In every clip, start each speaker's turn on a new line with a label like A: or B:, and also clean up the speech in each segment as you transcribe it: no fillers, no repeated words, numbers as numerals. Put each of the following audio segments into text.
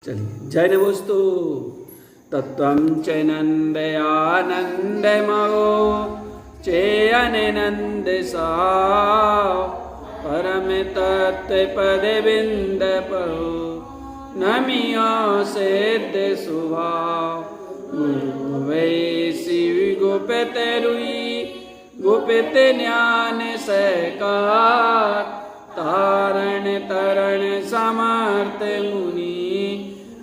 A: चलिए जय नमोस्तु तत्त्वं चैनन्दयानन्दमयो चेयननन्दसा परम तत्त्वपदविन्दपरो नमिया सिद्ध स्वभाव गुरु वै शिव गुप्त रुई गुप्त ज्ञान सहकार तारण तरण समर्थ मुनि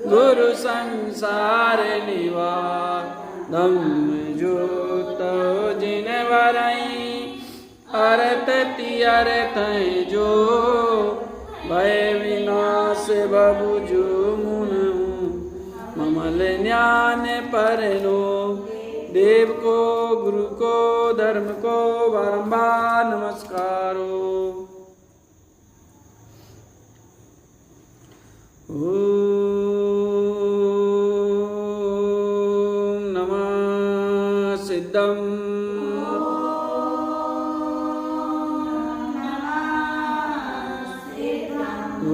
A: गुरु संसार निवार धम्म जोत जिन वरई अरत तियरथ जो भय विनाश बबु जो मुन ममल ज्ञान पर लो देव को गुरु को धर्म को बारंबार नमस्कारो। ओम नमः सिद्धम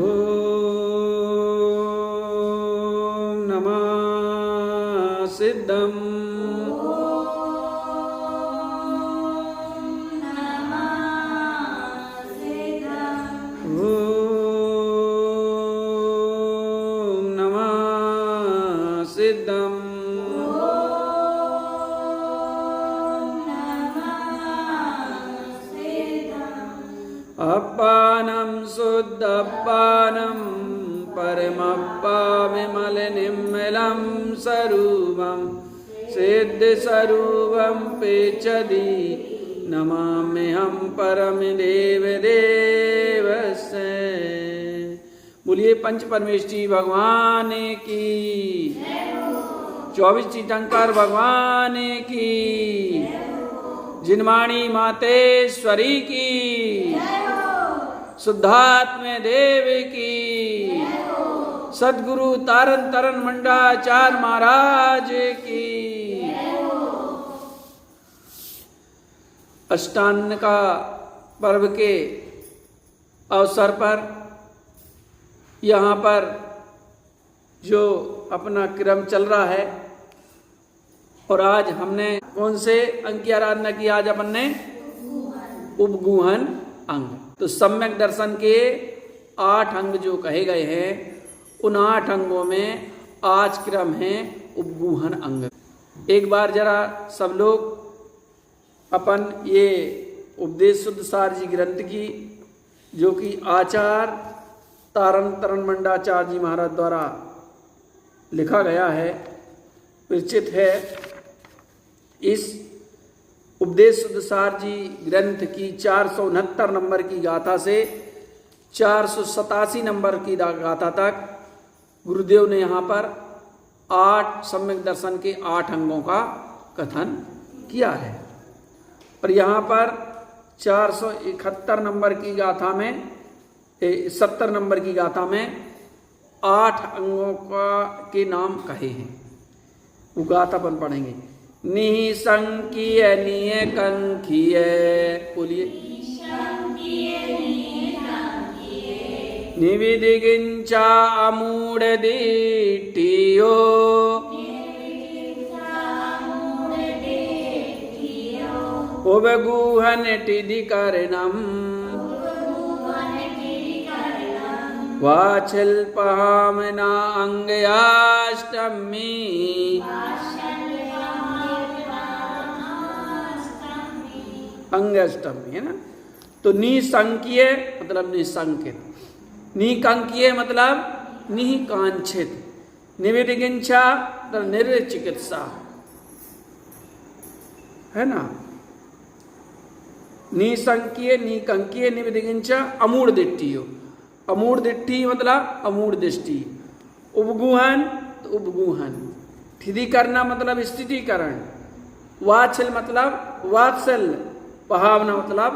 A: ओम नमः सिद्धम अपानं शुद्धपानं परमप्पा विमल निर्मलं स्वरूपं सिद्धस्वरूपं पेचदि नमाम्यहं परम देव देवस्य। बोलिए पंच परमेष्ठी भगवान की, 24 तीर्थंकर भगवान की, जिनवाणी मातेश्वरी की, शुद्धात्म देव की, सद्गुरु तारण तरण मंडाचार्य महाराज की। अष्टान्न का पर्व के अवसर पर यहाँ पर जो अपना क्रम चल रहा है, और आज हमने कौन से अंग की आराधना की? आज अपन ने उपगूहन अंग। तो सम्यक दर्शन के 8 अंग जो कहे गए हैं, उन 8 अंगों में आज क्रम है उपगूहन अंग। एक बार जरा सब लोग अपन ये उपदेश शुद्ध सार जी ग्रंथ की, जो कि आचार्य तारण तरण मंडाचार्य जी महाराज द्वारा लिखा गया है, परिचित है, इस उपदेश शुद्ध सार जी ग्रंथ की 469 नंबर की गाथा से 487 नंबर की गाथा तक गुरुदेव ने यहाँ पर 8 सम्यक दर्शन के 8 अंगों का कथन किया है। पर यहाँ पर 471 नंबर की गाथा में 70 नंबर की गाथा में 8 अंगों के नाम कहे हैं। वो गाथा अपन पढ़ेंगे। निसंकीय नियकंकीय, बोलिए। निविदिगिंचा अमूढ़ दिट्ठियो, उपगूहन टिदिकरणम, वाचिल्पहामना अंगयाष्टमी। अंगष्टमी है ना। तो निसंकीय मतलब निसंकित, निकंकीय मतलब निकांक्षित, निविदिगिंसा मतलब निर्चिकित्सा है ना। निसंकीय निकंकीय निविदिगिंसा अमूढ़ दिट्ठियो, अमूढ़ दिट्ठी मतलब अमूढ़ दृष्टि। उपगूहन तो उपगूहन, ठिदी करना मतलब स्थितिकरण, वात्सल मतलब वात्सल्य, भावना मतलब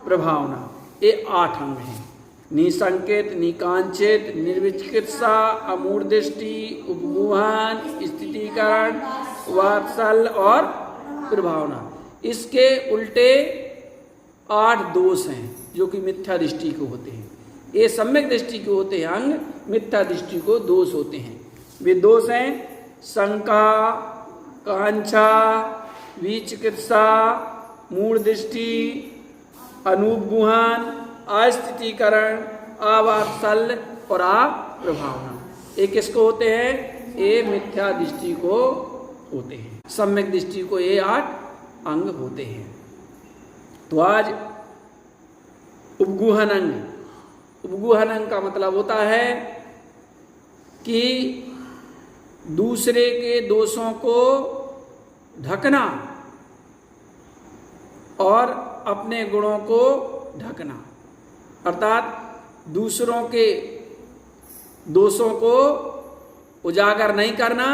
A: प्रभावना। ये 8 अंग हैं। निसंकेत, निकांक्षित, निर्विचिकित्सा, अमूढ़ दृष्टि, उपगूहन, स्थितिकरण, वात्सल्य और प्रभावना। इसके उल्टे 8 दोष हैं जो कि मिथ्या दृष्टि को होते हैं। ये सम्यक दृष्टि को होते हैं अंग, मिथ्या दृष्टि को दोष होते हैं। वे दोष हैं शंका, कांक्षा, विचिकित्सा, मूढ़ दृष्टि, अनुपगुहन, अस्थितीकरण, अवात्सल्य और अप्रभावना। ये किसको होते हैं? ये मिथ्या दृष्टि को होते हैं। सम्यक दृष्टि को ये 8 अंग होते हैं। तो आज उपगुहन अंग, उपगुहन अंग का मतलब होता है कि दूसरे के दोषों को ढकना और अपने गुणों को ढकना, अर्थात दूसरों के दोषों को उजागर नहीं करना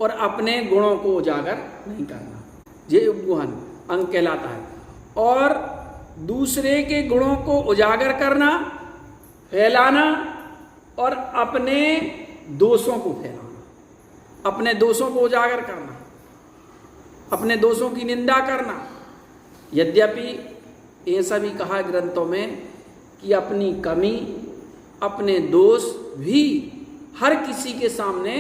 A: और अपने गुणों को उजागर नहीं करना, ये उपगुहन अंग कहलाता है। और दूसरे के गुणों को उजागर करना, फैलाना और अपने दोषों को फैलाना, अपने दोषों को उजागर करना, अपने दोषों की निंदा करना। यद्यपि ऐसा भी कहा है ग्रंथों में कि अपनी कमी, अपने दोष भी हर किसी के सामने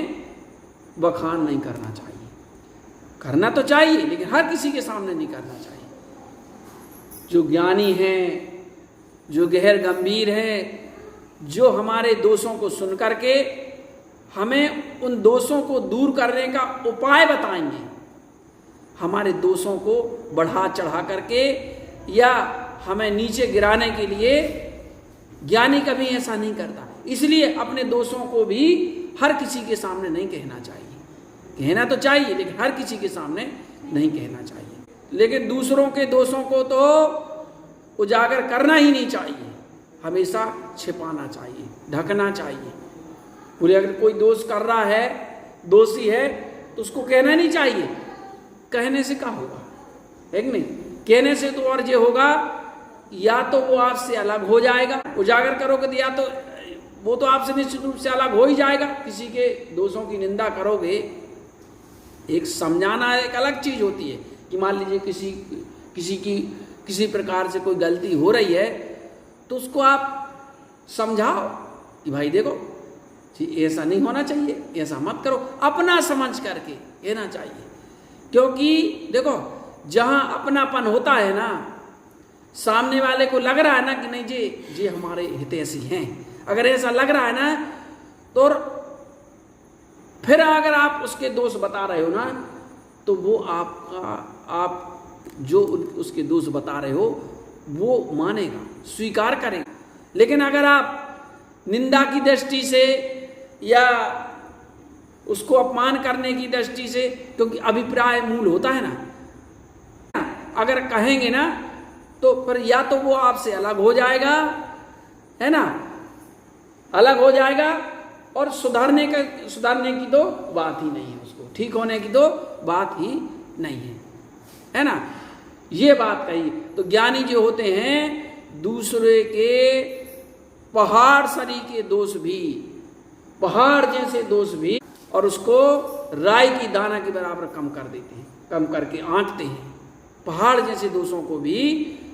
A: बखान नहीं करना चाहिए। करना तो चाहिए लेकिन हर किसी के सामने नहीं करना चाहिए। जो ज्ञानी हैं, जो गहर गंभीर हैं, जो हमारे दोषों को सुन करके हमें उन दोषों को दूर करने का उपाय बताएंगे, हमारे दोषों को बढ़ा चढ़ा करके या हमें नीचे गिराने के लिए, ज्ञानी कभी ऐसा नहीं करता। इसलिए अपने दोषों को भी हर किसी के सामने नहीं कहना चाहिए। कहना तो चाहिए लेकिन हर किसी के सामने नहीं कहना चाहिए। लेकिन दूसरों के दोषों को तो उजागर करना ही नहीं चाहिए, हमेशा छिपाना चाहिए, ढकना चाहिए। बोले अगर कोई दोष कर रहा है, दोषी है, तो उसको कहना नहीं चाहिए। कहने से क्या होगा, है कि नहीं? कहने से तो और ये होगा, या तो वो आपसे अलग हो जाएगा, उजागर करोगे तो या तो वो तो आपसे निश्चित रूप से अलग हो ही जाएगा। किसी के दोषों की निंदा करोगे, एक समझाना एक अलग चीज होती है कि मान लीजिए किसी प्रकार से कोई गलती हो रही है तो उसको आप समझाओ कि भाई देखो ऐसा नहीं होना चाहिए, ऐसा मत करो, अपना समझ करके कहना चाहिए। क्योंकि देखो जहां अपनापन होता है ना, सामने वाले को लग रहा है ना कि नहीं जी हमारे हितैषी हैं, अगर ऐसा लग रहा है ना तो फिर अगर आप उसके दोष बता रहे हो ना तो वो आप जो उसके दोष बता रहे हो वो मानेगा, स्वीकार करेगा। लेकिन अगर आप निंदा की दृष्टि से या उसको अपमान करने की दृष्टि से, क्योंकि अभिप्राय मूल होता है ना, अगर कहेंगे ना तो फिर या तो वो आपसे अलग हो जाएगा, है ना, अलग हो जाएगा, और सुधारने की तो बात ही नहीं है, उसको ठीक होने की तो बात ही नहीं है ना। ये बात कही। तो ज्ञानी जो होते हैं दूसरे के पहाड़ सरी के दोष भी, पहाड़ जैसे दोष भी, और उसको राई की दाना के बराबर कम कर देते हैं, कम करके आंकते हैं। पहाड़ जैसे दोषों को भी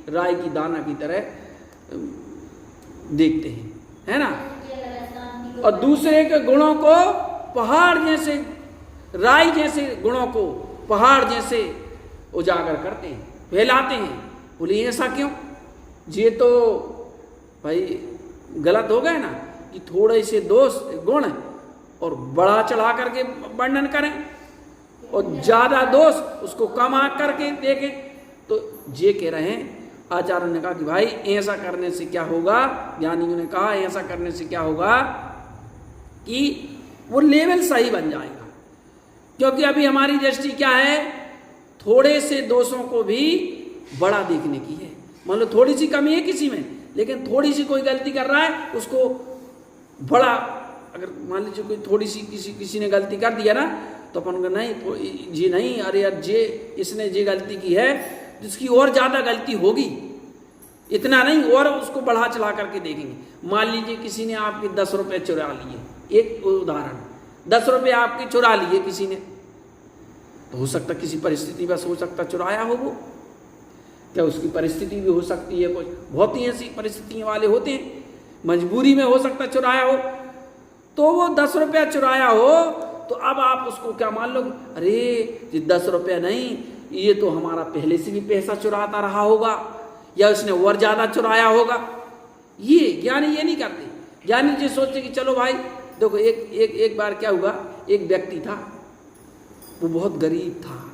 A: राई की दाना की तरह देखते हैं, है ना। और दूसरे के गुणों को पहाड़ जैसे, राई जैसे गुणों को पहाड़ जैसे उजागर करते हैं, फैलाते हैं। बोले ऐसा क्यों? ये तो भाई गलत हो गए ना कि थोड़े से दोष गुण और बड़ा चढ़ा करके वर्णन करें और ज्यादा दोष उसको कम आंक करके देखें। तो ये कह रहे हैं, आचार्य ने कहा कि भाई ऐसा करने से क्या होगा, ज्ञानियों ने कहा ऐसा करने से क्या होगा कि वो लेवल सही बन जाएगा। क्योंकि अभी हमारी दृष्टि क्या है, थोड़े से दोषों को भी बड़ा देखने की है। मान लो थोड़ी सी कमी है किसी में, लेकिन थोड़ी सी कोई गलती कर रहा है उसको बड़ा, अगर मान लीजिए कोई थोड़ी सी किसी ने गलती कर दिया ना तो अपन को नहीं जी नहीं, अरे यार जे इसने ये गलती की है जिसकी और ज्यादा गलती होगी, इतना नहीं, और उसको बढ़ा चला करके देखेंगे। मान लीजिए किसी ने आपके 10 रुपए चुरा लिए, एक उदाहरण, 10 रुपए आपके चुरा लिए किसी ने, तो हो सकता किसी परिस्थिति बस हो सकता चुराया हो वो, क्या उसकी परिस्थिति भी हो सकती है, कुछ बहुत ही ऐसी परिस्थितियों वाले होते हैं, मजबूरी में हो सकता चुराया हो। तो वो 10 रुपया चुराया हो तो अब आप उसको क्या मान लो, अरे ये 10 रुपया नहीं, ये तो हमारा पहले से भी पैसा चुराता रहा होगा, या उसने और ज्यादा चुराया होगा। ये ज्ञानी ये नहीं करते। ज्ञानी जी सोचते कि चलो भाई देखो, एक बार क्या हुआ, एक व्यक्ति था, वो बहुत गरीब था,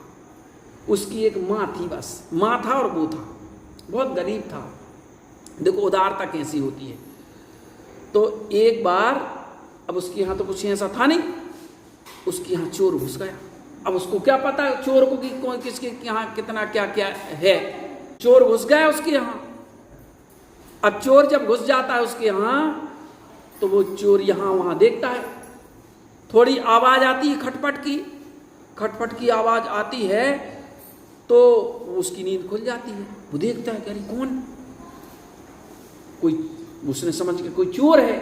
A: उसकी एक माँ थी, बस माँ था और वो था, बहुत गरीब था। देखो उदारता कैसी होती है। तो एक बार, अब उसके यहाँ तो कुछ ऐसा था नहीं, उसके यहाँ चोर घुस गया। अब उसको क्या पता चोर को कि कौन किसके यहाँ कितना क्या क्या है। चोर घुस गया उसके यहाँ। अब चोर जब घुस जाता है उसके यहाँ, तो वो चोर यहाँ वहाँ देखता है, थोड़ी आवाज आती है खटपट की आवाज आती है, तो उसकी नींद खुल जाती है। वो देखता है कि अरे कौन, कोई, उसने समझ के कोई चोर है,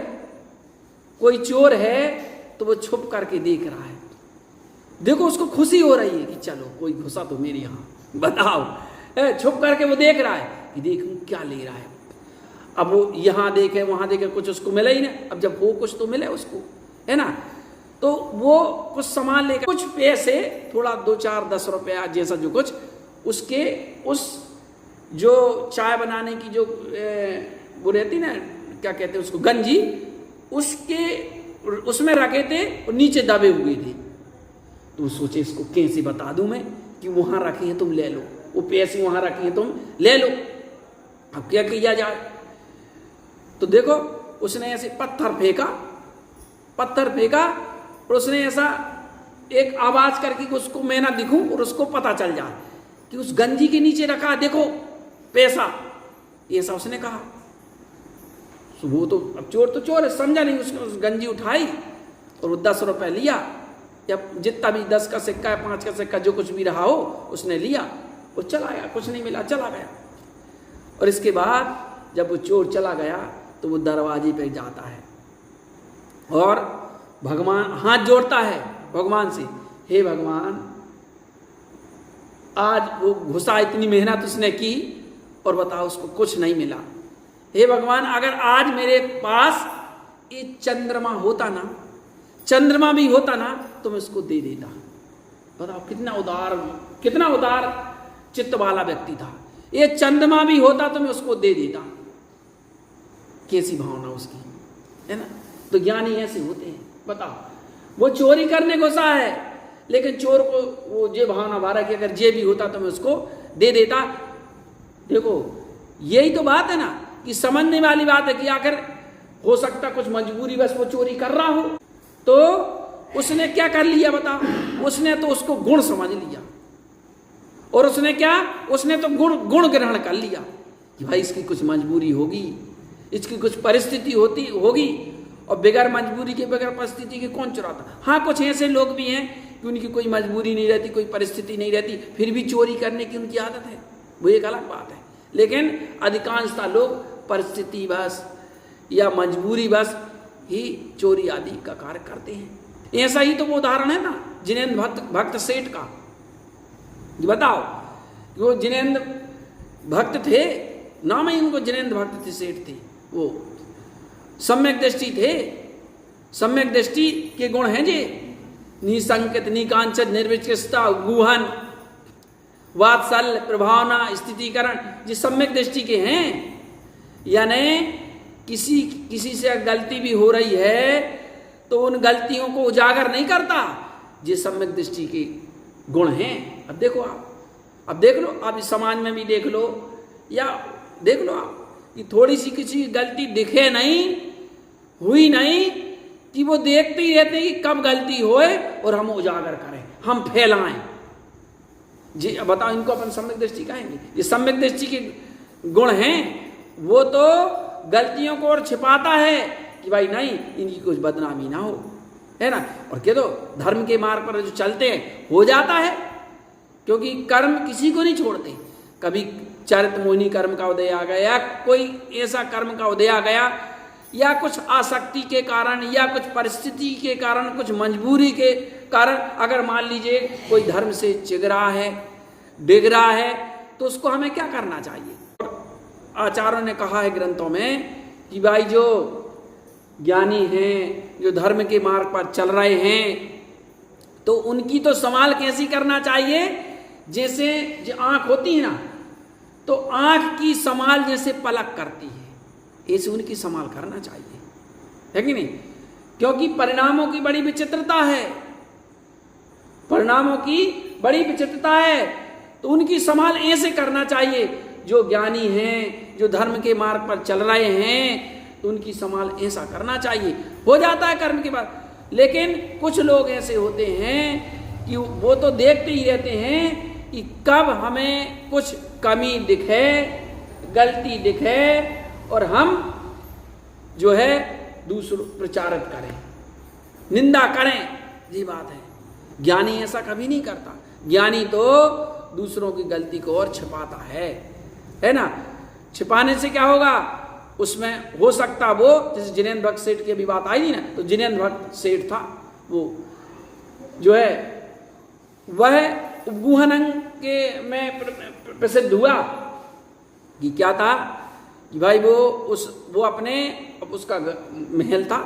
A: तो वो छुप करके देख रहा है। देखो उसको खुशी हो रही है कि चलो कोई घुसा तो मेरे यहाँ, बताओ। छुप करके वो देख रहा है कि देखूं क्या ले रहा है। अब वो यहाँ देखे वहां देखे, कुछ उसको मिला ही नहीं। अब जब वो कुछ तो मिले उसको, है ना, तो वो कुछ सामान लेकर, कुछ पैसे, थोड़ा 2-4 10 रुपया जैसा जो कुछ, उसके उस जो चाय बनाने की जो वो रहती ना, क्या कहते हैं उसको, गंजी, उसमें रखे थे और नीचे दबे हुए थे। तो सोचे इसको कैसे बता दूं मैं कि वहां रखे हैं, तुम ले लो, वो पैसे वहां रखे हैं, तुम ले लो। अब क्या किया जाए। तो देखो उसने ऐसे पत्थर फेंका और उसने ऐसा एक आवाज करके उसको मैं ना दिखूं और उसको पता चल जाए कि उस गंजी के नीचे रखा, देखो पैसा, ऐसा उसने कहा। तो वो तो अब चोर है, समझा नहीं। उसने उस गंजी उठाई और वो 10 रुपए लिया, या जितना भी 10 का सिक्का, 5 का सिक्का, जो कुछ भी रहा हो, उसने लिया और चला गया। कुछ नहीं मिला, चला गया। और इसके बाद जब वो चोर चला गया तो वो दरवाजे पे जाता है और भगवान हाथ जोड़ता है भगवान से, हे भगवान, आज वो घुसा, इतनी मेहनत उसने की और बताओ उसको कुछ नहीं मिला। हे भगवान, अगर आज मेरे पास ये चंद्रमा भी होता ना तो मैं उसको दे देता। बताओ कितना उदार चित्त वाला व्यक्ति था। ये चंद्रमा भी होता तो मैं उसको दे देता। कैसी भावना उसकी, है ना। तो ज्ञानी ऐसे होते हैं। बताओ, वो चोरी करने घुसा है, लेकिन चोर को वो ये भावना भरा कि अगर ये भी होता तो मैं उसको दे देता। देखो यही तो बात है ना, कि समझने वाली बात है कि आखिर हो सकता कुछ मजबूरी बस वो चोरी कर रहा हो। तो उसने क्या कर लिया बताओ, उसने तो उसको गुण समझ लिया, और उसने तो गुण ग्रहण कर लिया कि भाई इसकी कुछ मजबूरी होगी, इसकी कुछ परिस्थिति होगी, और बगैर मजबूरी के, बगैर परिस्थिति के कौन चुराता। हाँ, कुछ ऐसे लोग भी हैं कि उनकी कोई मजबूरी नहीं रहती, कोई परिस्थिति नहीं रहती, फिर भी चोरी करने की उनकी आदत है, वो एक अलग बात है। लेकिन अधिकांशतः लोग परिस्थिति बस या मजबूरी बस ही चोरी आदि का कार्य करते हैं। ऐसा ही तो वो उदाहरण है ना जिनेंद्र भक्त सेठ का। बताओ, वो जिनेंद्र भक्त थे, नाम ही उनको जिनेंद्र भक्त थे, सेठ थे। वो सम्यक दृष्टि थे, सम्यक दृष्टि के गुण हैं जे, निसंकित, निकांचन, निर्विचिकित्सा, गुहन, वात्सल्य, प्रभावना, स्थितिकरण, ये सम्यक दृष्टि के हैं। यानी किसी से गलती भी हो रही है तो उन गलतियों को उजागर नहीं करता, ये सम्यक दृष्टि के गुण हैं। अब देखो अब देख लो, आप इस समाज में भी देख लो, या देख लो आप कि थोड़ी सी किसी की गलती दिखे नहीं, हुई नहीं, कि वो देखते ही रहते कि कब गलती होए और हम उजागर करें, हम फैलाएं। जी बताओ, इनको अपन सम्यक दृष्टि कहेंगे? ये सम्यक दृष्टि के गुण हैं। वो तो गलतियों को और छिपाता है कि भाई नहीं, इनकी कुछ बदनामी ना हो, है ना। और कह दो धर्म के मार्ग पर जो चलते हैं हो जाता है, क्योंकि कर्म किसी को नहीं छोड़ते। कभी चरित मोहिनी कर्म का उदय आ गया, या कोई ऐसा कर्म का उदय आ गया, या कुछ आसक्ति के कारण, या कुछ परिस्थिति के कारण, कुछ मजबूरी के कारण, अगर मान लीजिए कोई धर्म से चिग रहा है, डिग रहा है, तो उसको हमें क्या करना चाहिए। आचार्यों ने कहा है ग्रंथों में कि भाई जो ज्ञानी हैं, जो धर्म के मार्ग पर चल रहे हैं, तो उनकी तो संभाल कैसी करना चाहिए? जैसे जो आंख होती है ना, तो आंख की संभाल जैसे पलक करती है, ऐसे उनकी संभाल करना चाहिए, है कि नहीं? क्योंकि परिणामों की बड़ी विचित्रता है, परिणामों की बड़ी विचित्रता है, तो उनकी संभाल ऐसे करना चाहिए। जो ज्ञानी हैं, जो धर्म के मार्ग पर चल रहे हैं, तो उनकी संभाल ऐसा करना चाहिए। हो जाता है कर्म के बाद, लेकिन कुछ लोग ऐसे होते हैं कि वो तो देखते ही रहते हैं कि कब हमें कुछ कमी दिखे, गलती दिखे, और हम जो है दूसरों प्रचारित करें, निंदा करें। ये बात है, ज्ञानी ऐसा कभी नहीं करता। ज्ञानी तो दूसरों की गलती को और छिपाता है ना? छिपाने से क्या होगा? उसमें हो सकता वो, जैसे जिनेन्द्र भक्त सेठ की अभी बात आई थी ना, तो जिनेन्द्र भक्त सेठ था, वो जो है वह गुहनंग के में प्रसिद्ध हुआ कि क्या था कि भाई वो अपने, उसका महल था,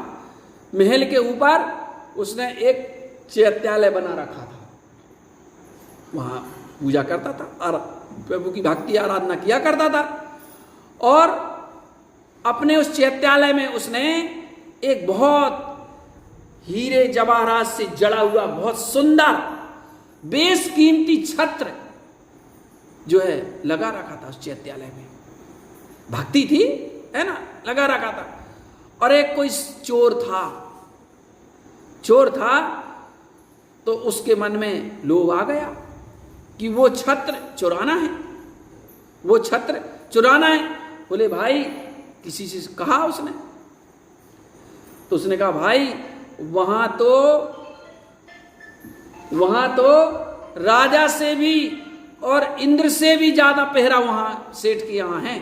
A: महल के ऊपर उसने एक चैत्यालय बना रखा था, वहां पूजा करता था और प्रभु की भक्ति आराधना किया करता था। और अपने उस चैत्यालय में उसने एक बहुत हीरे जवाहरात से जड़ा हुआ बहुत सुंदर बेशकीमती छत्र जो है लगा रखा था उस चैत्यालय में। भक्ति थी, है ना, लगा रखा था। और एक कोई चोर था, तो उसके मन में लोभ आ गया कि वो छत्र चुराना है, वो छत्र चुराना है। बोले भाई, किसी से कहा उसने, तो उसने कहा भाई वहां तो राजा से भी और इंद्र से भी ज्यादा पहरा वहां सेठ के यहां है,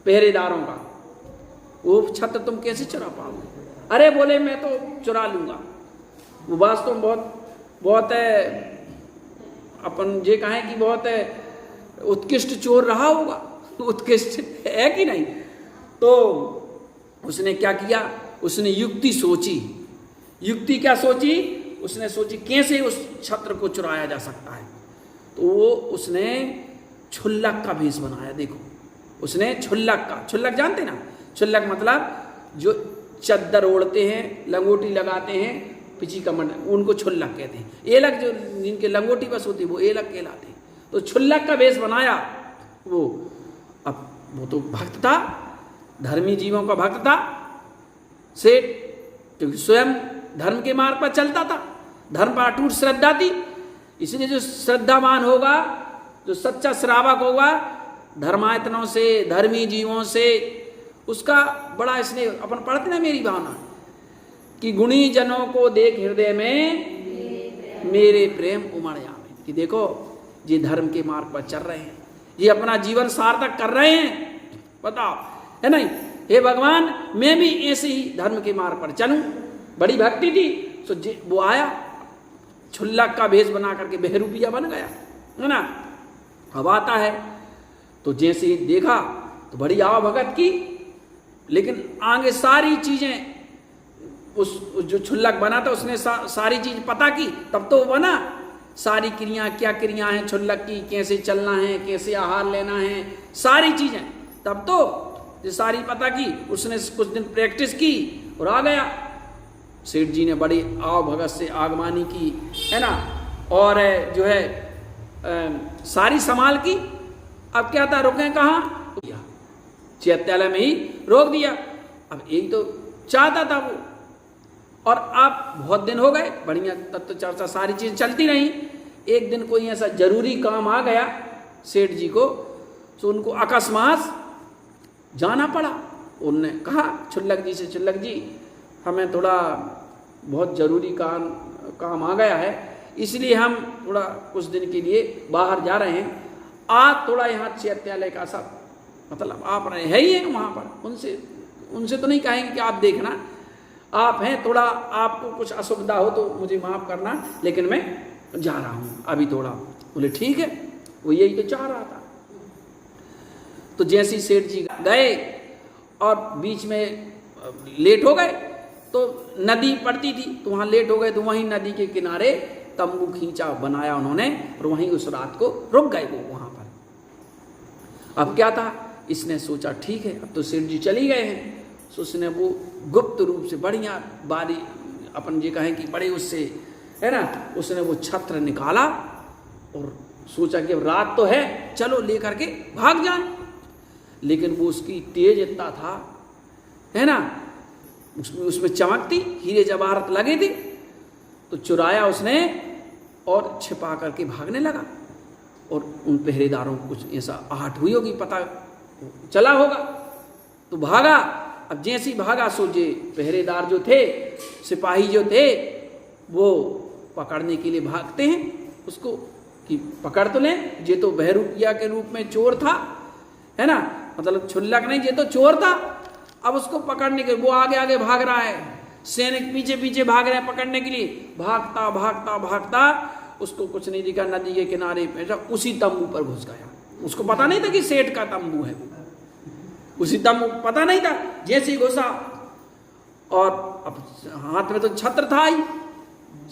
A: पहरेदारों का। वो छत्र तुम कैसे चुरा पाओगे? अरे बोले मैं तो चुरा लूंगा। वो वास्तव में बहुत अपन ये कहें कि बहुत उत्कृष्ट चोर रहा होगा, उत्कृष्ट है कि नहीं। तो उसने क्या किया? उसने युक्ति सोची। युक्ति क्या सोची? उसने सोची कैसे उस छत्र को चुराया जा सकता है। तो वो उसने छुल्लक का भेष बनाया। देखो, उसने छुल्लक जानते ना? छुल्लक मतलब जो चद्दर ओढ़ते हैं, लंगोटी लगाते हैं, पिची कमर, उनको छुल्लक कहते हैं। एलक जो जिनके लंगोटी बस होती है वो एलक कहलाते हैं। तो छुल्लक का वेश बनाया वो। अब वो तो भक्त था, धर्मी जीवों का भक्त था सेठ, क्योंकि स्वयं धर्म के मार्ग पर चलता था, धर्म पर अटूट श्रद्धा थी। इसलिए जो श्रद्धावान होगा, जो सच्चा श्रावक होगा, धर्मायतनों से, धर्मी जीवों से उसका बड़ा स्नेह। अपन पढ़ते ना मेरी भावना कि गुणी जनों को देख हृदय में मेरे प्रेम उमड़ आवे। कि देखो ये धर्म के मार्ग पर चल रहे हैं, ये अपना जीवन सार्थक कर रहे हैं, बताओ, है नहीं? हे भगवान, मैं भी ऐसे ही धर्म के मार्ग पर चलूं। बड़ी भक्ति थी, तो वो आया छुल्लक का भेष बना करके बहरूपिया बन गया, है ना। अब आता है तो जैसे ही देखा तो बड़ी आवा भगत की, लेकिन आगे सारी चीजें उस जो छुल्लक बना था उसने सारी चीज पता की, तब तो बना। सारी क्रिया, क्या क्रिया है छुल्लक की, कैसे चलना है, कैसे आहार लेना है, सारी चीजें तब तो ये सारी पता की। उसने कुछ दिन प्रैक्टिस की और आ गया। सेठ जी ने बड़ी आव भगत से आगमानी की, है ना, और जो है सारी संभाल की। अब क्या था, रुके कहाँ? चैत्यालय में ही रोक दिया। अब एक तो चाहता था वो, और अब बहुत दिन हो गए, बढ़िया तत्व चर्चा सारी चीज चलती रही। एक दिन कोई ऐसा जरूरी काम आ गया सेठ जी को, तो उनको अकस्मात जाना पड़ा। उनने कहा छुल्लक जी से, छुल्लक जी हमें थोड़ा बहुत जरूरी काम आ गया है, इसलिए हम थोड़ा कुछ दिन के लिए बाहर जा रहे हैं। आप थोड़ा यहाँ चैत्यालय का सब मतलब आप रहे हैं ही हैं वहाँ पर, उनसे तो नहीं कहेंगे कि आप देखना, आप हैं, थोड़ा आपको कुछ असुविधा हो तो मुझे माफ़ करना, लेकिन मैं जा रहा हूँ अभी थोड़ा। बोले ठीक है, वो यही तो चाह रहा था। तो जैसे ही सेठ जी गए और बीच में लेट हो गए, तो नदी पड़ती थी, तो वहाँ लेट हो गए, तो वहीं नदी के किनारे तंबू खींचा बनाया उन्होंने, और वहीं उस रात को रुक गए वो वहाँ पर। अब क्या था, इसने सोचा ठीक है अब तो सेठ जी चली गए हैं, तो उसने वो गुप्त रूप से बढ़िया बारी अपन ये कहें कि बड़े उससे है ना, उसने वो छत्र निकाला और सोचा कि अब रात तो है, चलो लेकर के भाग जाए। लेकिन वो उसकी तेज इतना था है ना, उसमें चमक थी, हीरे जवाहरत लगे थे, तो चुराया उसने और छिपा करके भागने लगा। और उन पहरेदारों को कुछ ऐसा आहट हुई होगी, पता चला होगा, तो भागा। अब जैसे ही भागा सो जे पहरेदार जो थे, सिपाही जो थे, वो पकड़ने के लिए भागते हैं उसको कि पकड़ तो लें, ये तो बहरूपिया के रूप में चोर था है ना, मतलब छुल्लक नहीं, ये तो चोर था। अब उसको पकड़ने के वो आगे आगे भाग रहा है, सैनिक पीछे पीछे भाग रहे हैं पकड़ने के लिए, भागता भागता भागता उसको कुछ नहीं दिखा, नदी के किनारे पे उसी तंबू पर घुस गया। उसको पता नहीं था कि सेठ का तंबू है वो, उसी तंबू पता नहीं था। जैसे ही घुसा और अब हाथ में तो छत्र था ही,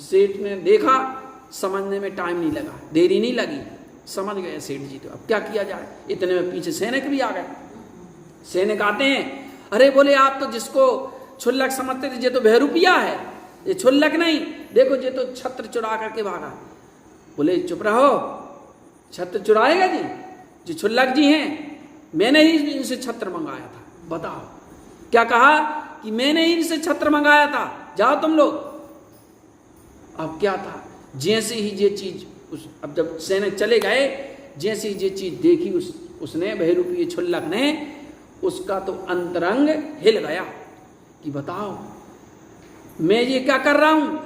A: सेठ ने देखा, समझने में टाइम नहीं लगा, देरी नहीं लगी, समझ गए सेठ जी। तो अब क्या किया जाए, इतने में पीछे सैनिक भी आ गए। सैनिक आते हैं, अरे बोले आप तो जिसको छुल्लक समझते थे, ये तो बहरूपिया है, ये छुल्लक नहीं, देखो ये तो छत्र चुरा करके भागा। बोले चुप रहो, छत्र चुराएगा जी, जो छुल्लक जी हैं, मैंने ही इनसे छत्र मंगाया था। बताओ क्या कहा कि मैंने ही इनसे छत्र मंगाया था, जाओ तुम लोग। अब क्या था, जैसे ही ये चीज अब जब सैनिक चले गए, जैसे ही ये चीज देखी उसने बहरूपीय छुल्लक ने, उसका तो अंतरंग हिल गया कि बताओ मैं ये क्या कर रहा हूं,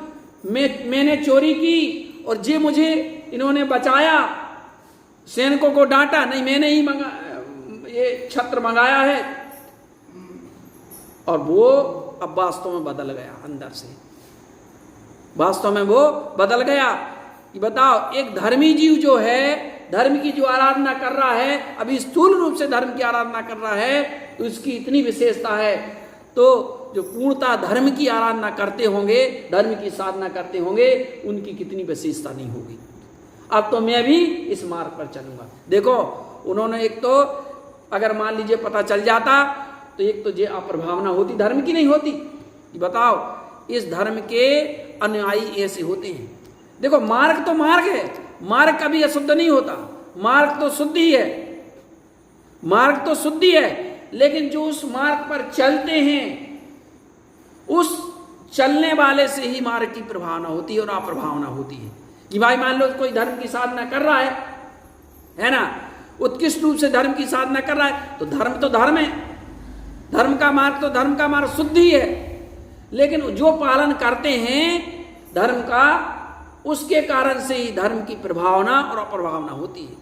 A: मैंने चोरी की और ये मुझे इन्होंने बचाया, सैनिकों को डांटा नहीं, मैंने ही ये छत्र मंगाया है। और वो अब वास्तव में बदल गया, अंदर से वास्तव में वो बदल गया कि बताओ एक धर्मी जीव जो है, धर्म की जो आराधना कर रहा है, अभी स्थूल रूप से धर्म की आराधना कर रहा है, तो उसकी इतनी विशेषता है, तो जो पूर्णता धर्म की आराधना करते होंगे, धर्म की साधना करते होंगे, उनकी कितनी विशेषता नहीं होगी। अब तो मैं भी इस मार्ग पर चलूंगा। देखो उन्होंने एक तो अगर मान लीजिए पता चल जाता, तो एक तो ये अप्रभावना होती, धर्म की नहीं होती कि बताओ इस धर्म के अनुयायी ऐसे होते हैं। देखो मार्ग तो मार्ग है, मार्ग कभी अशुद्ध नहीं होता, मार्ग तो शुद्धि है, मार्ग तो शुद्धि है, लेकिन जो उस मार्ग पर चलते हैं, उस चलने वाले से ही मार्ग की प्रभावना होती है और अप्रभावना होती है। कि भाई मान लो कोई धर्म की साधना कर रहा है ना, उत्कृष्ट रूप से धर्म की साधना कर रहा है, तो धर्म तो धर्म है, धर्म का मार्ग तो धर्म का मार्ग शुद्धि है, लेकिन जो पालन करते हैं धर्म का, उसके कारण से ही धर्म की प्रभावना और अप्रभावना होती है।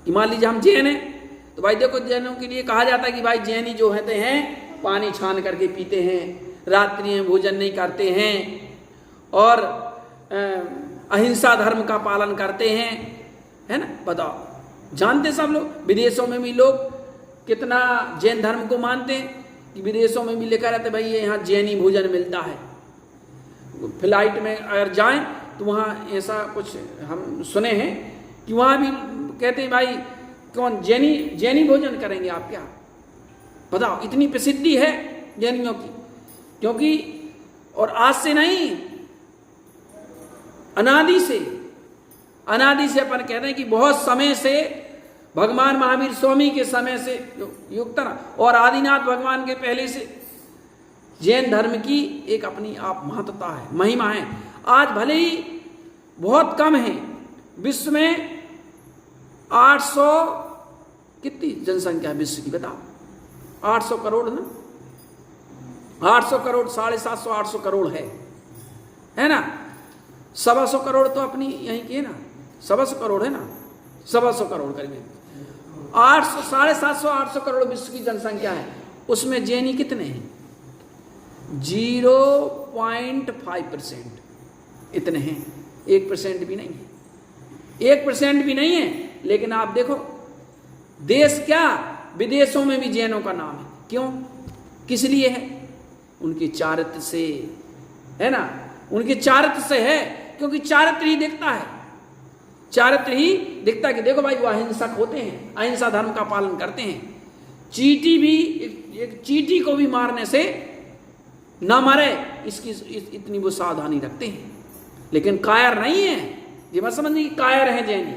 A: कि मान लीजिए हम जैन हैं, तो भाई देखो जैनों के लिए कहा जाता है कि भाई जैनी जो होते हैं पानी छान करके पीते हैं, रात्रि में भोजन नहीं करते हैं, और अहिंसा धर्म का पालन करते हैं, है ना। बताओ जानते सब लोग, विदेशों में भी लोग कितना जैन धर्म को मानते हैं कि विदेशों में भी लिखा रहता है भाई ये यहाँ जैनी भोजन मिलता है। फ्लाइट में अगर जाएं तो वहाँ ऐसा कुछ हम सुने हैं कि वहाँ भी कहते हैं भाई कौन जैनी भोजन करेंगे आप क्या। बताओ इतनी प्रसिद्धि है जैनियों की, क्योंकि और आज से नहीं, अनादि से अपन कहते हैं कि बहुत समय से, भगवान महावीर स्वामी के समय से युक्त ना, और आदिनाथ भगवान के पहले से जैन धर्म की एक अपनी आप महत्ता है, महिमा है। आज भले ही बहुत कम है, विश्व में 800 कितनी जनसंख्या है विश्व की, बताओ 800 करोड़ ना, 800 करोड़, 750 800 करोड़ है ना। 125 करोड़ तो अपनी यहीं की है ना, 125 करोड़ है ना, 125 करोड़ करीब 800 750 800 करोड़ विश्व की जनसंख्या है, उसमें जैनी कितने हैं? 0.5% इतने हैं, 1% भी नहीं है, 1% भी नहीं है। लेकिन आप देखो देश क्या, विदेशों में भी जैनों का नाम है। क्यों, किस लिए है? उनके चारित्र से, है ना, उनके चारित्र से है, क्योंकि चारित्र ही दिखता है, चारित्र ही दिखता है कि देखो भाई वो अहिंसक होते हैं, अहिंसा धर्म का पालन करते हैं। चींटी भी, एक चींटी को भी मारने से ना मरे इसकी इतनी वो सावधानी रखते हैं। लेकिन कायर नहीं है, ये मत समझिए कि कायर है जैनी,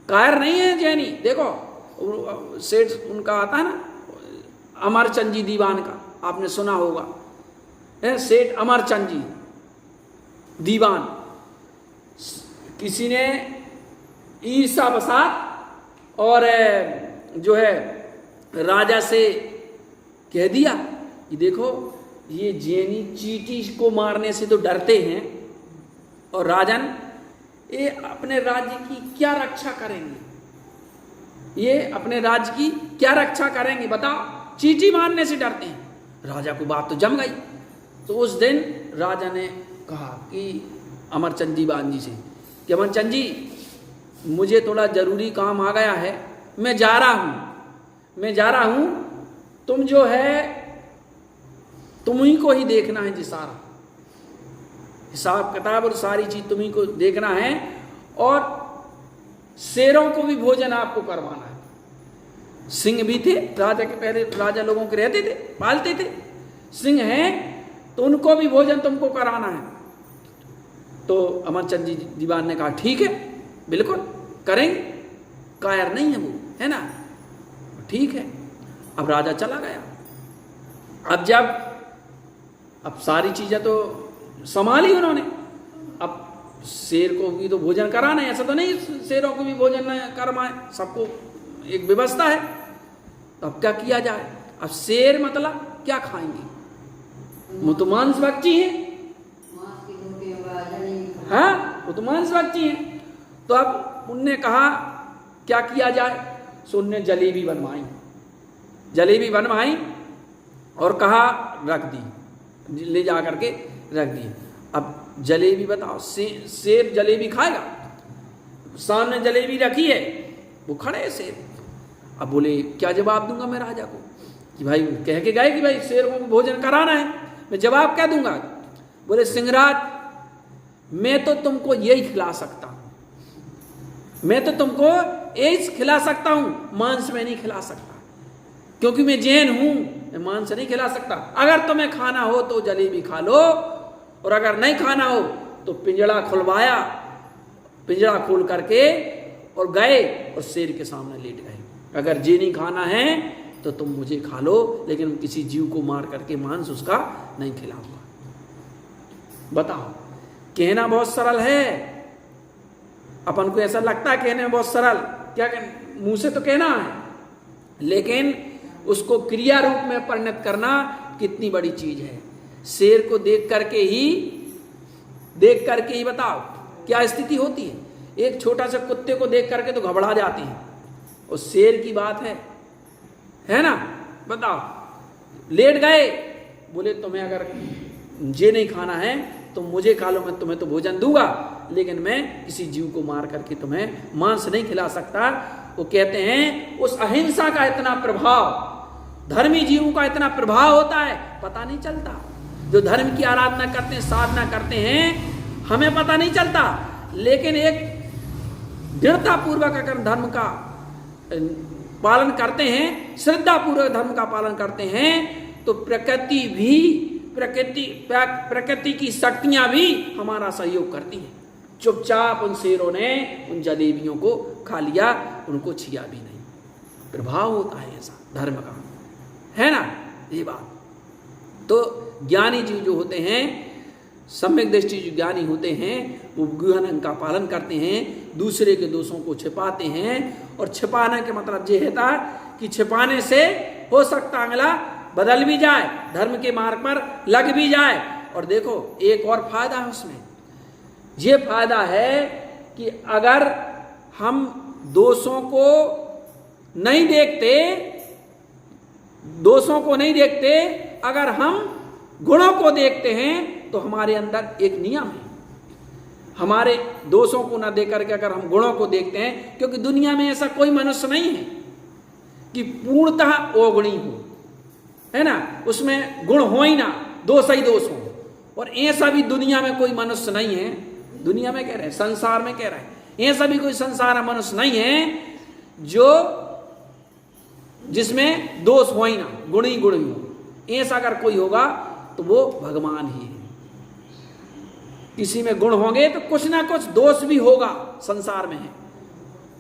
A: कायर नहीं है जैनी। देखो सेठ उनका आता है ना, अमरचंद जी दीवान का आपने सुना होगा, सेठ अमरचंद जी दीवान। किसी ने ईर्ष्यावशात और जो है राजा से कह दिया कि देखो ये जैनी चींटी को मारने से तो डरते हैं, और राजन ये अपने राज्य की क्या रक्षा करेंगे, ये अपने राज्य की क्या रक्षा करेंगे बताओ, चींटी मारने से डरते हैं। राजा को बात तो जम गई। तो उस दिन राजा ने कहा कि अमरचंद दीवान जी से कि अमरचंद जी मुझे थोड़ा जरूरी काम आ गया है, मैं जा रहा हूं, तुम जो है तुम ही को ही देखना है जी, सारा हिसाब किताब और सारी चीज तुम ही को देखना है, और शेरों को भी भोजन आपको करवाना है। सिंह भी थे राजा के, पहले राजा लोगों के रहते थे, पालते थे, सिंह हैं तो उनको भी भोजन तुमको कराना है। तो अमरचंद जी दीवान ने कहा ठीक है बिल्कुल करेंगे, कायर नहीं है वो, है ना, ठीक है। अब राजा चला गया। अब सारी चीजें तो संभाली उन्होंने, अब शेर को भी तो भोजन कराना है, ऐसा तो नहीं शेरों को भी भोजन करवाए, सबको एक व्यवस्था है। तो अब क्या किया जाए, अब शेर मतलब क्या खाएंगे, वो तो मांस भक्षी है, हाँ वो तो मांस भक्षी है। तो अब उनने कहा क्या किया जाए, सो उनने जलेबी बनवाई और कहा रख दी, ले जा करके रख दी। अब जलेबी बताओ, शेर जलेबी खाएगा, सामने जलेबी रखी है, वो खड़े है शेर। अब बोले क्या जवाब दूंगा मैं राजा को, कि भाई कह के गए कि भाई शेर को भोजन कराना है, मैं जवाब क्या दूंगा। बोले सिंहराज मैं तो तुमको यही खिला सकता हूं, मैं तो तुमको यही खिला सकता हूं, मांस में नहीं खिला सकता, क्योंकि मैं जैन हूं, मैं मांस नहीं खिला सकता। अगर तुम्हें खाना हो तो जलेबी खा लो, और अगर नहीं खाना हो तो पिंजड़ा खुलवाया, पिंजड़ा खोल करके और गए और शेर के सामने लेट गए। अगर जे नहीं खाना है तो तुम मुझे खा लो, लेकिन किसी जीव को मार करके मांस उसका नहीं खिलाऊंगा। बताओ, कहना बहुत सरल है, अपन को ऐसा लगता है कहने में बहुत सरल, क्या मुंह से तो कहना है, लेकिन उसको क्रिया रूप में परिणत करना कितनी बड़ी चीज है। शेर को देख करके ही बताओ क्या स्थिति होती है। एक छोटा सा कुत्ते को देख करके तो घबरा जाते हैं, और शेर की बात है ना। बताओ, लेट गए, बोले तुम्हें अगर ये नहीं खाना है तो मुझे खा लो, मैं तुम्हें तो भोजन दूंगा, लेकिन मैं किसी जीव को मार करके तुम्हें मांस नहीं खिला सकता। वो कहते हैं उस अहिंसा का इतना प्रभाव, धर्मी जीवों का इतना प्रभाव होता है, पता नहीं चलता। जो धर्म की आराधना करते हैं, साधना करते हैं, हमें पता नहीं चलता, लेकिन एक दृढ़ता पूर्वक अगर धर्म का पालन करते हैं, श्रद्धा पूर्वक धर्म का पालन करते हैं, तो प्रकृति की शक्तियां भी हमारा सहयोग करती हैं। चुपचाप उन शेरों ने उन जलेबियों को खा लिया, उनको छिया भी नहीं। प्रभाव होता है ऐसा धर्म का, है ना ये बात। तो ज्ञानी जीव जो होते हैं, सम्यक दृष्टि जो ज्ञानी होते हैं, वो गुहन का पालन करते हैं, दूसरे के दोषों को छिपाते हैं। और छिपाने के मतलब ये है कि छिपाने से हो सकता अगला बदल भी जाए, धर्म के मार्ग पर लग भी जाए। और देखो एक और फायदा है उसमें, ये फायदा है कि अगर हम दोषों को नहीं देखते, अगर हम गुणों को देखते हैं, तो हमारे अंदर एक नियम है, हमारे दोषों को ना देख करके अगर हम गुणों को देखते हैं, क्योंकि दुनिया में ऐसा कोई मनुष्य नहीं है कि पूर्णतः अवगुणी हो, है ना, उसमें गुण हो ही ना, दोष ही दोष हो। और ऐसा भी दुनिया में कोई मनुष्य नहीं है, दुनिया में कह रहे हैं, संसार में कह रहे हैं, ऐसा भी कोई संसार में मनुष्य नहीं है जो जिसमें दोष हो ही ना, गुण ही गुण ही हो। ऐसा अगर कोई होगा तो वो भगवान ही है। किसी में गुण होंगे तो कुछ ना कुछ दोष भी होगा, संसार में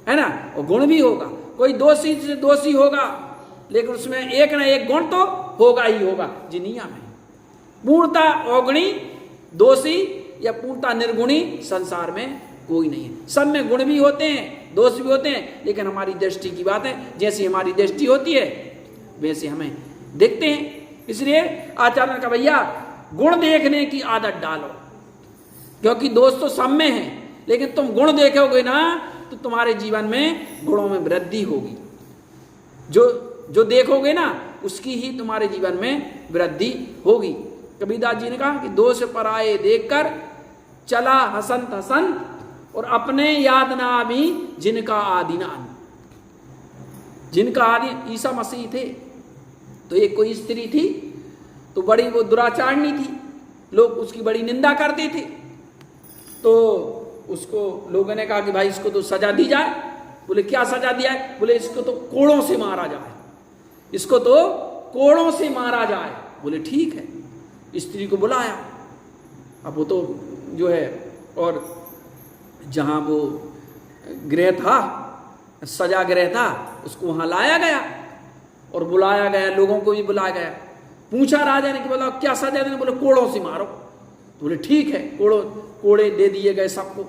A: है ना, और गुण भी होगा। कोई दोषी होगा, लेकिन उसमें एक ना एक गुण तो होगा ही होगा। जी नियम है, पूर्णतः अवगुणी दोषी या पूर्णतः निर्गुणी संसार में कोई नहीं है। सब में गुण भी होते हैं, दोष भी होते हैं, लेकिन हमारी दृष्टि की बात है। जैसी हमारी दृष्टि होती है वैसे हमें देखते हैं। इसलिए आचार्य ने कहा भैया गुण देखने की आदत डालो, क्योंकि दोष तो सब में है, लेकिन तुम गुण देखोगे ना तो तुम्हारे जीवन में गुणों में वृद्धि होगी। जो देखोगे ना उसकी ही तुम्हारे जीवन में वृद्धि होगी। कबीरदास जी ने कहा कि दोष पराये देखकर चला हसंत हसंत, और अपने याद ना भी जिनका आदि ना। जिनका आदि ईसा मसीह थे, तो एक कोई स्त्री थी, तो बड़ी वो दुराचारणी थी, लोग उसकी बड़ी निंदा करते थे। तो उसको लोगों ने कहा कि भाई इसको तो सजा दी जाए। बोले क्या सजा दिया है? बोले इसको तो कोड़ों से मारा जाए, इसको तो कोड़ों से मारा जाए। बोले ठीक है। स्त्री को बुलाया, अब वो तो जो है, और जहां वो गृह था, सजा गृह था, उसको वहां लाया गया और बुलाया गया, लोगों को भी बुलाया गया। पूछा राजा ने कि बोला क्या सजा देने? बोले कोड़ों से मारो। तो बोले ठीक है, कोड़े दे दिए गए सबको।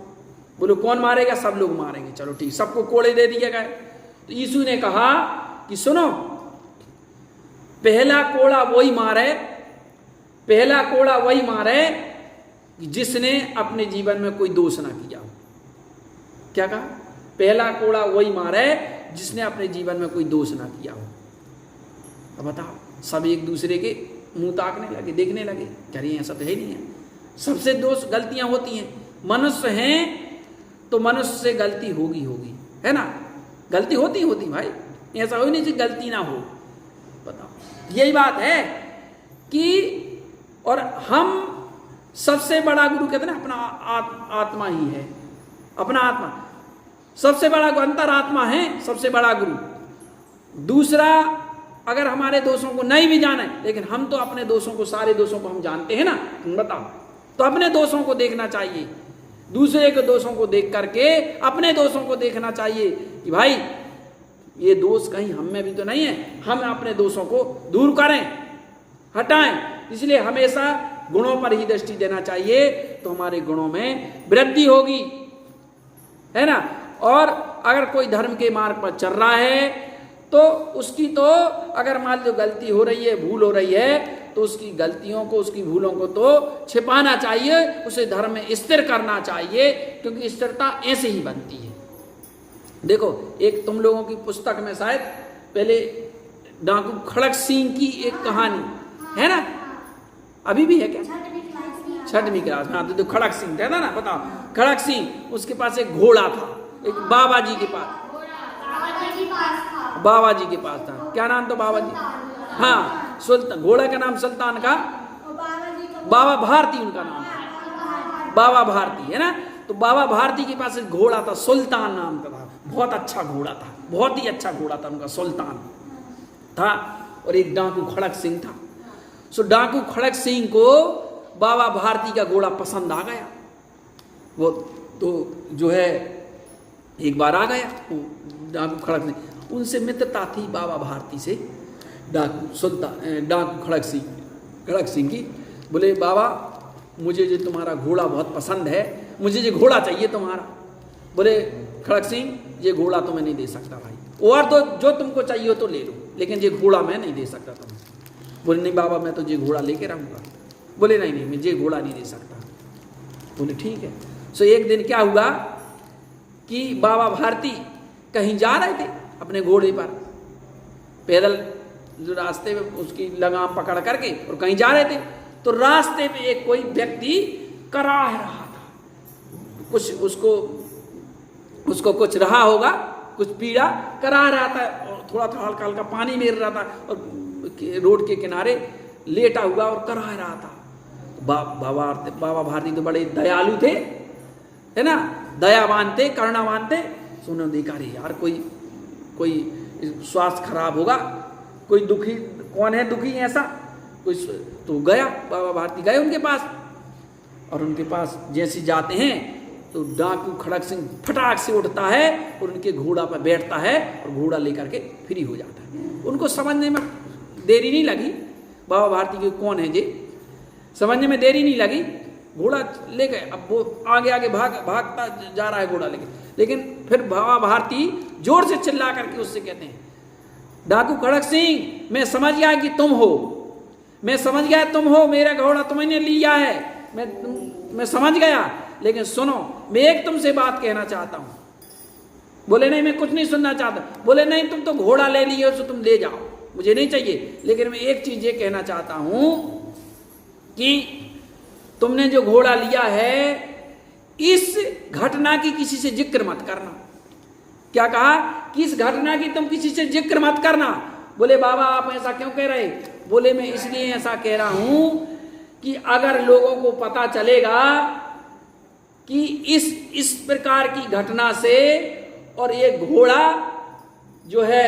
A: बोले कौन मारेगा? सब लोग मारेंगे। चलो ठीक, सबको कोड़े दे दिए गए। तो यीशु ने कहा कि सुनो, पहला कोड़ा वही मारे, पहला कोड़ा वही मारे जिसने अपने जीवन में कोई दोष ना किया हो। क्या कहा? पहला कोड़ा वही मारे जिसने अपने जीवन में कोई दोष ना किया हो। अब बताओ, सब एक दूसरे के मुंह ताकने लगे, देखने लगे, कह रही ऐसा तो है नहीं है। सबसे दोष गलतियां होती हैं, मनुष्य हैं तो मनुष्य से गलती होगी, है ना, गलती होती भाई, ऐसा हो नहीं कि गलती ना हो। बताओ, यही बात है कि, और हम सबसे बड़ा गुरु कहते हैं ना, अपना आत्मा ही है, अपना आत्मा सबसे बड़ा अंतरात्मा है, सबसे बड़ा गुरु। दूसरा, अगर हमारे दोषों को नहीं भी जाने, लेकिन हम तो अपने दोषों को, सारे दोषों को हम जानते हैं ना। बताओ, तो अपने दोषों को देखना चाहिए, दूसरे के दोषों को देख करके अपने दोषों को देखना चाहिए कि भाई ये दोष कहीं हम में भी तो नहीं है, हम अपने दोषों को दूर करें, हटाएं। इसलिए हमेशा गुणों पर ही दृष्टि देना चाहिए, तो हमारे गुणों में वृद्धि होगी, है ना। और अगर कोई धर्म के मार्ग पर चल रहा है तो उसकी तो, अगर मान लो गलती हो रही है, भूल हो रही है, तो उसकी गलतियों को, उसकी भूलों को तो छिपाना चाहिए, उसे धर्म में स्थिर करना चाहिए, क्योंकि स्थिरता ऐसे ही बनती है। देखो, एक तुम लोगों की पुस्तक में शायद पहले डाकू खड़क सिंह की एक कहानी है ना, अभी भी है क्या? छठवीं क्लास में। हाँ, तो खड़क सिंह था ना, बताओ, खड़क सिंह, उसके पास एक घोड़ा था, एक बाबा जी के पास, बाबा जी के पास था। क्या नाम था बाबा जी? हाँ, सुल्तान। घोड़ा का नाम सुल्तान का बाबा भारती, उनका नाम था बाबा भारती, है ना। तो बाबा भारती के पास एक घोड़ा था, सुल्तान नाम का था, बहुत अच्छा घोड़ा था, बहुत ही अच्छा घोड़ा था उनका, सुल्तान था। और एक डाकू खड़क सिंह था। सो डाकू खड़क सिंह को बाबा भारती का घोड़ा पसंद आ गया। वो तो जो है एक बार आ गया डाकू खड़क सिंह, उनसे मित्रता थी बाबा भारती से, डाकू खड़क सिंह की। बोले बाबा, मुझे जो तुम्हारा घोड़ा बहुत पसंद है, मुझे ये घोड़ा चाहिए तुम्हारा। बोले खड़क सिंह, ये घोड़ा तो मैं नहीं दे सकता भाई, और तो जो तुमको चाहिए हो तो ले लो, लेकिन ये घोड़ा मैं नहीं दे सकता तुम्हें। बोले नहीं बाबा, मैं तो ये घोड़ा लेके रहूँगा। बोले नहीं, मैं ये घोड़ा नहीं दे सकता। बोले ठीक है। सो एक दिन क्या हुआ कि बाबा भारती कहीं जा रहे थे अपने घोड़े पर, पैदल जो रास्ते में उसकी लगाम पकड़ करके, और कहीं जा रहे थे, तो रास्ते में एक कोई व्यक्ति कराह रहा था, कुछ उसको कुछ रहा होगा, कुछ पीड़ा करा रहा था, और थोड़ा थोड़ा हल्का हल्का पानी मेर रहा था, और रोड के किनारे लेटा हुआ और करा रहा था। बाबा भारती तो बड़े दयालु थे, है ना, दयावान थे, करुणावान थे। सुनो देखा रे यार, कोई स्वास्थ्य खराब होगा, कोई दुखी, कौन है दुखी ऐसा कोई, तो गया बाबा भारती गए उनके पास, और उनके पास जैसे जाते हैं तो डाकू खड़क सिंह फटाक से उठता है और उनके घोड़ा पर बैठता है और घोड़ा लेकर के फ्री हो जाता है। उनको समझने में देरी नहीं लगी, बाबा भारती के कौन है जी, समझने में देरी नहीं लगी, घोड़ा ले गए। अब वो आगे भागता जा रहा है घोड़ा लेके, लेकिन फिर बाबा भारती जोर से चिल्ला करके उससे कहते हैं, डाकू खड़क सिंह, मैं समझ गया कि तुम हो, मैं समझ गया तुम हो, मेरा घोड़ा तुमने लिया है, मैं समझ गया, लेकिन सुनो, मैं एक तुमसे बात कहना चाहता हूं। बोले नहीं, मैं कुछ नहीं सुनना चाहता। बोले नहीं, तुम तो घोड़ा ले लिए हो तो तुम ले जाओ, मुझे नहीं चाहिए, लेकिन मैं एक चीज ये कहना चाहता हूं कि तुमने जो घोड़ा लिया है, इस घटना की किसी से जिक्र मत करना। क्या कहा कि इस घटना की तुम किसी से जिक्र मत करना। बोले बाबा आप ऐसा क्यों कह रहे? बोले मैं इसलिए ऐसा कह रहा हूं कि अगर लोगों को पता चलेगा कि इस प्रकार की घटना से और ये घोड़ा जो है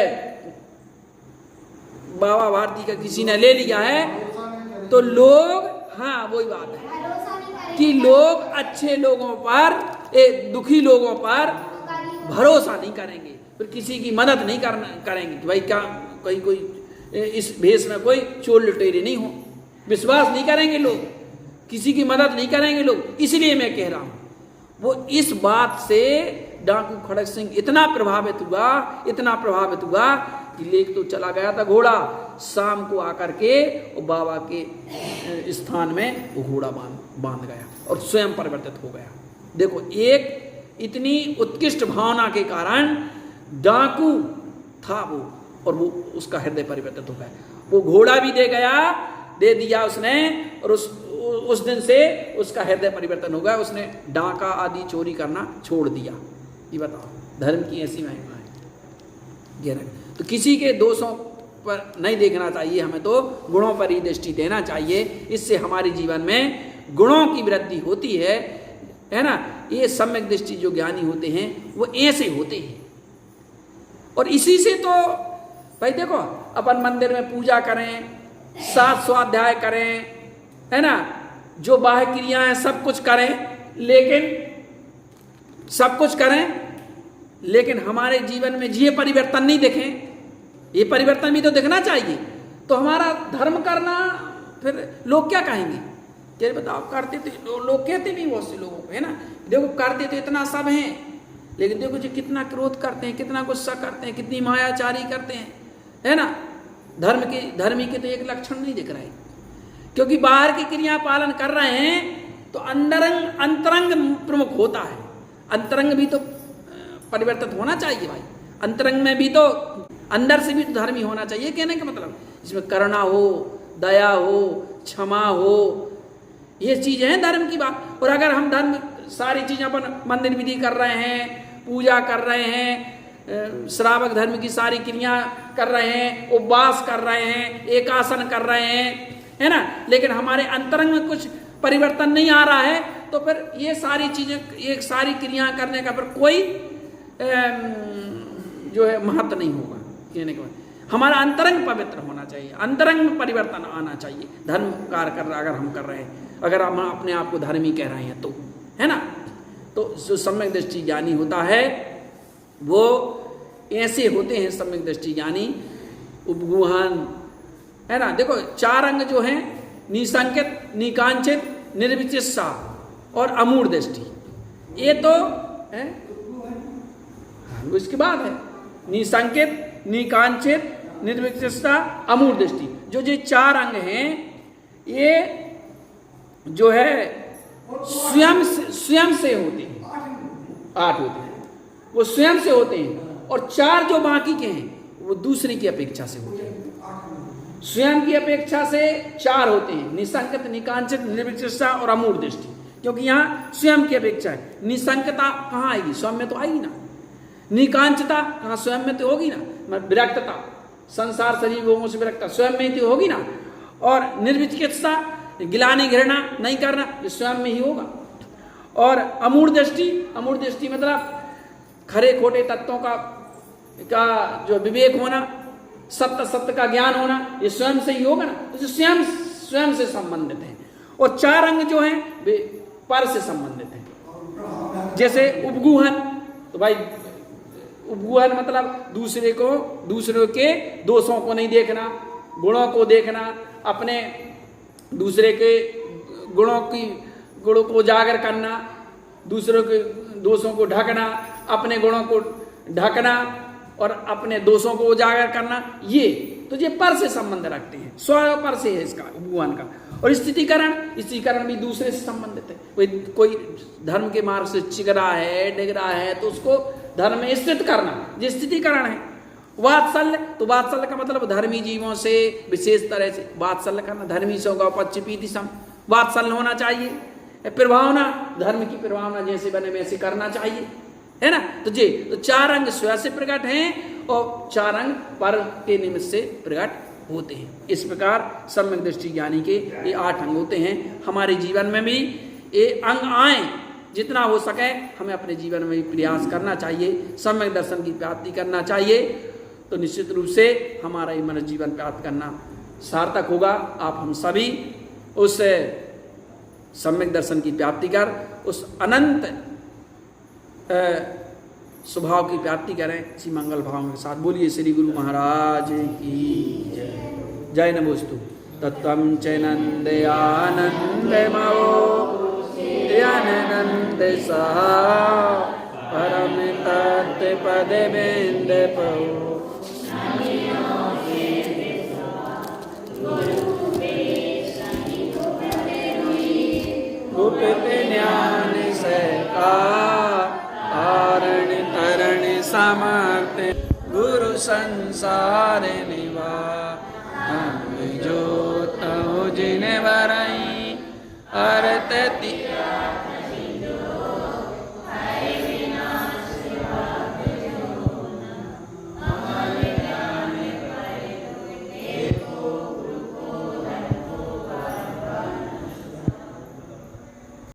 A: बाबा भारती का किसी ने ले लिया है, तो लोग, हाँ वही बात है कि लोग अच्छे लोगों पर, दुखी लोगों पर भरोसा नहीं करेंगे, फिर किसी की मदद नहीं करेंगे कि भाई क्या कहीं कोई इस भेष में कोई चोर लुटेरे नहीं हो, विश्वास नहीं करेंगे लोग, किसी की मदद नहीं करेंगे लोग। इसलिए मैं कह रहा हूं, वो इस बात से डाकू खड़क सिंह इतना प्रभावित हुआ कि लेके तो चला गया था घोड़ा, शाम को आकर के वो बाबा के स्थान में वो घोड़ा बांध गया और स्वयं परिवर्तित हो गया। देखो, एक इतनी उत्कृष्ट भावना के कारण डाकू था वो, और वो उसका हृदय परिवर्तित हो गया। वो घोड़ा भी दे दिया उसने, और उस दिन से उसका हृदय परिवर्तन हो गया। उसने डाका आदि चोरी करना छोड़ दिया। ये बताओ, धर्म की ऐसी महिमा है। तो किसी के दोषों पर नहीं देखना चाहिए, हमें तो गुणों पर ही दृष्टि देना चाहिए। इससे हमारे जीवन में गुणों की वृद्धि होती है ना। ये सम्यक दृष्टि जो ज्ञानी होते हैं वो ऐसे होते हैं। और इसी से तो भाई देखो, अपन मंदिर में पूजा करें, सात स्वाध्याय करें, है ना, जो बाह्य क्रियाएं सब कुछ करें, लेकिन हमारे जीवन में ये परिवर्तन नहीं दिखें, ये परिवर्तन भी तो दिखना चाहिए। तो हमारा धर्म करना, फिर लोग क्या कहेंगे? क्या बताओ, करते तो लोग कहते भी बहुत से लोगों को, है ना, देखो करते तो इतना सब हैं, लेकिन देखो जो कितना क्रोध करते हैं, कितना गुस्सा करते हैं, कितनी मायाचारी करते हैं, है ना। धर्मी के तो एक लक्षण नहीं दिख रहा है, क्योंकि बाहर की क्रिया पालन कर रहे हैं तो अंतरंग प्रमुख होता है। अंतरंग भी तो परिवर्तित होना चाहिए भाई, अंतरंग में भी तो, अंदर से भी तो धर्मी होना चाहिए। कहने का मतलब इसमें करुणा हो, दया हो, क्षमा हो, ये चीजें हैं धर्म की बात। और अगर हम धर्म सारी चीजें अपन मंदिर विधि कर रहे हैं, पूजा कर रहे हैं, श्रावक धर्म की सारी क्रिया कर रहे हैं, उपवास कर रहे हैं, एकासन कर रहे हैं, है ना, लेकिन हमारे अंतरंग में कुछ परिवर्तन नहीं आ रहा है, तो फिर ये सारी चीजें, ये सारी क्रिया करने का फिर कोई जो है महत्व नहीं होगा। कहने के बाद हमारा अंतरंग पवित्र होना चाहिए, अंतरंग में परिवर्तन आना चाहिए। धर्म कार्य कर रहा अगर हम कर रहे हैं, अगर हम अपने आप को धर्मी कह रहे हैं तो, है ना, तो जो सम्यक दृष्टि ज्ञानी होता है वो ऐसे होते हैं। सम्यक दृष्टि ज्ञानी उपगुहन, है ना। देखो, चार अंग जो हैं, निसंकित, निकांचित, निर्विचित्सा और अमूढ़ दृष्टि, ये तो है, इसके बाद है निसंकित, निकांचित, निर्विचित्सा, अमूढ़ दृष्टि। जो ये चार अंग हैं, ये जो है स्वयं से होते हैं, 8 होते हैं, वो स्वयं से होते हैं। और 4 जो बाकी के हैं वो दूसरे की अपेक्षा से होते हैं। स्वयं की अपेक्षा से 4 होते हैं, निसंकित, निकांचित, निर्विचित्सा और अमूढ़ दृष्टि। क्योंकि यहाँ स्वयं की अपेक्षा है। निसंकता कहाँ आएगी? स्वयं में तो आएगी ना। निकांचता कहाँ? स्वयं में तो होगी ना। विरक्तता, संसार शरीर भोगों से विरक्तता, स्वयं में ही तो होगी ना। और निर्विचिकित्सा गिलानी घृणा नहीं करना, ये स्वयं में ही होगा। और अमूढ़ दृष्टि, अमूढ़ दृष्टि मतलब खरे खोटे तत्वों का जो विवेक होना, सत्य सत्य का ज्ञान होना, ये स्वयं से ही होगा ना, तो स्वयं से संबंधित है। और चार अंग जो हैं वे पर से संबंधित हैं। जैसे उपगूहन, तो भाई उपगूहन मतलब दूसरे के दोषों को नहीं देखना, गुणों को देखना, अपने दूसरे के गुणों को उजागर करना, दूसरों के दोषों को ढकना, अपने गुणों को ढकना और अपने दोषों को उजागर करना, ये पर से संबंध रखते हैं, स्व पर से है इसका उपगूहन का। और स्थितिकरण भी दूसरे से संबंधित है। कोई धर्म के मार्ग से डिग रहा है तो उसको धर्म में स्थित करना, ये स्थितिकरण है। वात्सल्य, तो वात्सल्य का मतलब धर्मी जीवों से विशेष तरह से वात्सल्य करना, धर्मी सो गौ पक्षपीति सम वात्सल्य होना चाहिए। प्रभावना, धर्म की प्रभावना जैसे बने वैसे करना चाहिए, है ना। तो चार अंग स्वयं से प्रकट हैं और चार अंग पर के निमित्त से प्रकट होते हैं। इस प्रकार सम्यक दृष्टि ज्ञानी के ये 8 अंग होते हैं। हमारे जीवन में भी ये अंग आए, जितना हो सके हमें अपने जीवन में भी प्रयास करना चाहिए, सम्यक दर्शन की प्राप्ति करना चाहिए। तो निश्चित रूप से हमारा ये मनुष्य जीवन प्राप्त करना सार्थक होगा। आप हम सभी उस सम्यक दर्शन की प्राप्ति कर उस अनंत स्वभाव की प्राप्ति करें। इसी मंगल भाव के साथ बोलिए श्री गुरु महाराज की जय। जय नमोस्तु। तत्वं च नंदयानंदमयो ज्ञाननंद सह परम तत्व पदमेंद पौ गुप्त ज्ञान सका तारण तरण समर्थ गुरु संसार निवास जो तहु जिन वरई अरत